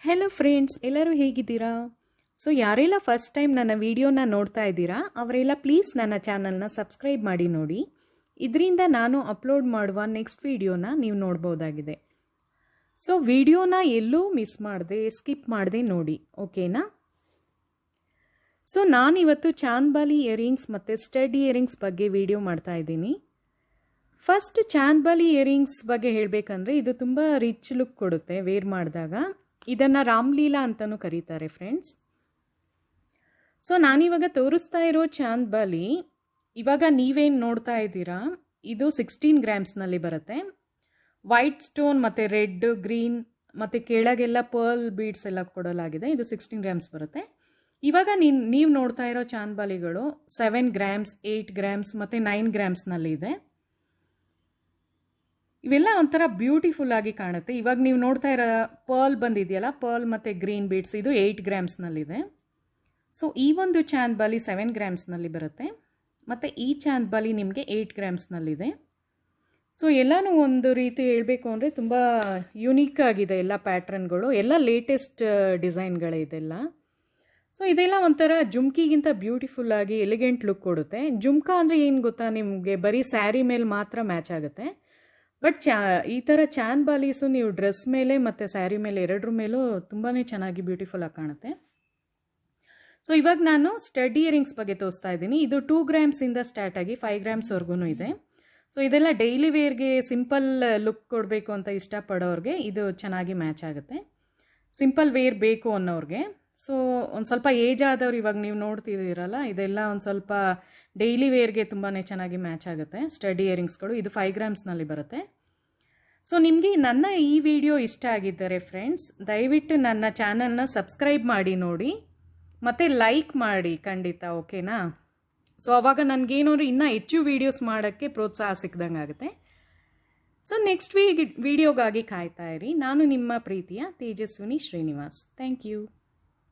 Hello friends, ಎಲ್ಲರೂ ಹೇಗಿದ್ದೀರಾ? So ಯಾರೆಲ್ಲ ಫಸ್ಟ್ ಟೈಮ್ ನನ್ನ ವಿಡಿಯೋನ ನೋಡ್ತಾ ಇದ್ದೀರಾ ಅವರೆಲ್ಲ ಪ್ಲೀಸ್ ನನ್ನ ಚಾನಲ್ನ ಸಬ್ಸ್ಕ್ರೈಬ್ ಮಾಡಿ ನೋಡಿ. ಇದರಿಂದ ನಾನು ಅಪ್ಲೋಡ್ ಮಾಡುವ ನೆಕ್ಸ್ಟ್ ವಿಡಿಯೋನ ನೀವು ನೋಡ್ಬೋದಾಗಿದೆ. ಸೊ ವಿಡಿಯೋನ ಎಲ್ಲೂ ಮಿಸ್ ಮಾಡದೆ ಸ್ಕಿಪ್ ಮಾಡದೆ ನೋಡಿ, ಓಕೆನಾ? ಸೊ ನಾನಿವತ್ತು ಚಾಂದ್ಬಾಲಿ ಇಯರಿಂಗ್ಸ್ ಮತ್ತು ಸ್ಟಡ್ ಇಯರಿಂಗ್ಸ್ ಬಗ್ಗೆ ವಿಡಿಯೋ ಮಾಡ್ತಾ ಇದ್ದೀನಿ. ಫಸ್ಟ್ ಚಾಂದ್ಬಾಲಿ ಇಯರಿಂಗ್ಸ್ ಬಗ್ಗೆ ಹೇಳಬೇಕಂದ್ರೆ ಇದು ತುಂಬ ರಿಚ್ ಲುಕ್ ಕೊಡುತ್ತೆ ವೇರ್ ಮಾಡಿದಾಗ. ಇದನ್ನು ರಾಮ್ಲೀಲಾ ಅಂತಲೂ ಕರೀತಾರೆ ಫ್ರೆಂಡ್ಸ್. ಸೊ ನಾನಿವಾಗ ತೋರಿಸ್ತಾ ಇರೋ ಚಾಂದ್ಬಾಲಿ ಇವಾಗ ನೀವೇನು ನೋಡ್ತಾ ಇದ್ದೀರಾ, ಇದು 16 ಗ್ರಾಮ್ಸ್ನಲ್ಲಿ ಬರುತ್ತೆ. ವೈಟ್ ಸ್ಟೋನ್ ಮತ್ತು ರೆಡ್, ಗ್ರೀನ್ ಮತ್ತು ಕೆಳಗೆಲ್ಲ ಪರ್ಲ್ ಬೀಡ್ಸ್ ಎಲ್ಲ ಕೊಡಲಾಗಿದೆ. ಇದು 16 ಗ್ರಾಮ್ಸ್ ಬರುತ್ತೆ. ಇವಾಗ ನೀವು ನೋಡ್ತಾ ಇರೋ ಚಾಂದ್ಬಾಲಿಗಳು 7 ಗ್ರಾಮ್ಸ್, 8 ಗ್ರಾಮ್ಸ್ ಮತ್ತು 9 ಗ್ರಾಮ್ಸ್ನಲ್ಲಿ ಇದೆ. ಇವೆಲ್ಲ ಒಂಥರ ಬ್ಯೂಟಿಫುಲ್ ಆಗಿ ಕಾಣುತ್ತೆ. ಇವಾಗ ನೀವು ನೋಡ್ತಾ ಇರೋ ಪರ್ಲ್ ಬಂದಿದೆಯಲ್ಲ, ಪರ್ಲ್ ಮತ್ತು ಗ್ರೀನ್ ಬೀಡ್ಸ್, ಇದು 8 ಗ್ರಾಮ್ಸ್ನಲ್ಲಿದೆ. ಸೊ ಈ ಒಂದು ಚಾಂದ್ಬಾಲಿ 7 ಗ್ರಾಮ್ಸ್ನಲ್ಲಿ ಬರುತ್ತೆ ಮತ್ತು ಈ ಚಾಂದ್ಬಾಲಿ ನಿಮಗೆ 8 ಗ್ರಾಮ್ಸ್ನಲ್ಲಿದೆ. ಸೊ ಎಲ್ಲನೂ ಒಂದು ರೀತಿ ಹೇಳಬೇಕು ಅಂದರೆ ತುಂಬ ಯುನೀಕ್ ಆಗಿದೆ ಎಲ್ಲ ಪ್ಯಾಟ್ರನ್ಗಳು, ಎಲ್ಲ ಲೇಟೆಸ್ಟ್ ಡಿಸೈನ್ಗಳೇ ಇದೆಲ್ಲ. ಸೊ ಇದೆಲ್ಲ ಒಂಥರ ಜುಮ್ಕಿಗಿಂತ ಬ್ಯೂಟಿಫುಲ್ ಆಗಿ ಎಲಿಗೆಂಟ್ ಲುಕ್ ಕೊಡುತ್ತೆ. ಜುಮ್ಕಾ ಅಂದರೆ ಏನು ಗೊತ್ತಾ, ನಿಮಗೆ ಬರೀ ಸ್ಯಾರಿ ಮೇಲೆ ಮಾತ್ರ ಮ್ಯಾಚ್ ಆಗುತ್ತೆ. ಬಟ್ ಈ ಥರ ಚಾಂದ್ಬಾಲೀಸು ನೀವು ಡ್ರೆಸ್ ಮೇಲೆ ಮತ್ತು ಸ್ಯಾರಿ ಮೇಲೆ ಎರಡರ ಮೇಲೂ ತುಂಬಾ ಚೆನ್ನಾಗಿ ಬ್ಯೂಟಿಫುಲ್ ಆಗಿ ಕಾಣುತ್ತೆ. ಸೊ ಇವಾಗ ನಾನು ಸ್ಟಡ್ ಇಯರಿಂಗ್ಸ್ ಬಗ್ಗೆ ತೋರಿಸ್ತಾ ಇದ್ದೀನಿ. ಇದು 2 ಗ್ರಾಮ್ಸಿಂದ ಸ್ಟಾರ್ಟ್ ಆಗಿ 5 ಗ್ರಾಮ್ಸ್ವರೆಗೂ ಇದೆ. ಸೊ ಇದೆಲ್ಲ ಡೈಲಿ ವೇರ್ಗೆ ಸಿಂಪಲ್ ಲುಕ್ ಕೊಡಬೇಕು ಅಂತ ಇಷ್ಟಪಡೋರಿಗೆ ಇದು ಚೆನ್ನಾಗಿ ಮ್ಯಾಚ್ ಆಗುತ್ತೆ. ಸಿಂಪಲ್ ವೇರ್ ಬೇಕು ಅನ್ನೋರಿಗೆ. ಸೊ ಒಂದು ಸ್ವಲ್ಪ ಏಜ್ ಆದವ್ರು ಇವಾಗ ನೀವು ನೋಡ್ತಿದ್ದೀರಲ್ಲ, ಇದೆಲ್ಲ ಒಂದು ಸ್ವಲ್ಪ ಡೈಲಿ ವೇರ್ಗೆ ತುಂಬಾ ಚೆನ್ನಾಗಿ ಮ್ಯಾಚ್ ಆಗುತ್ತೆ ಸ್ಟಡ್ ಇಯರಿಂಗ್ಸ್ಗಳು. ಇದು 5 ಗ್ರಾಮ್ಸ್ನಲ್ಲಿ ಬರುತ್ತೆ. ಸೊ ನಿಮಗೆ ನನ್ನ ಈ ವಿಡಿಯೋ ಇಷ್ಟ ಆಗಿದ್ದರೆ ಫ್ರೆಂಡ್ಸ್, ದಯವಿಟ್ಟು ನನ್ನ ಚಾನಲ್ನ ಸಬ್ಸ್ಕ್ರೈಬ್ ಮಾಡಿ ನೋಡಿ ಮತ್ತು ಲೈಕ್ ಮಾಡಿ ಖಂಡಿತ, ಓಕೆನಾ? ಸೊ ಅವಾಗ ನನಗೇನಾದ್ರು ಇನ್ನೂ ಹೆಚ್ಚು ವೀಡಿಯೋಸ್ ಮಾಡೋಕ್ಕೆ ಪ್ರೋತ್ಸಾಹ ಸಿಕ್ದಂಗೆ ಆಗುತ್ತೆ. ಸೊ ನೆಕ್ಸ್ಟ್ ವಿಡಿಯೋಗಾಗಿ ಕಾಯ್ತಾ ಇರಿ. ನಾನು ನಿಮ್ಮ ಪ್ರೀತಿಯ ತೇಜಸ್ವಿನಿ ಶ್ರೀನಿವಾಸ್. Thank you.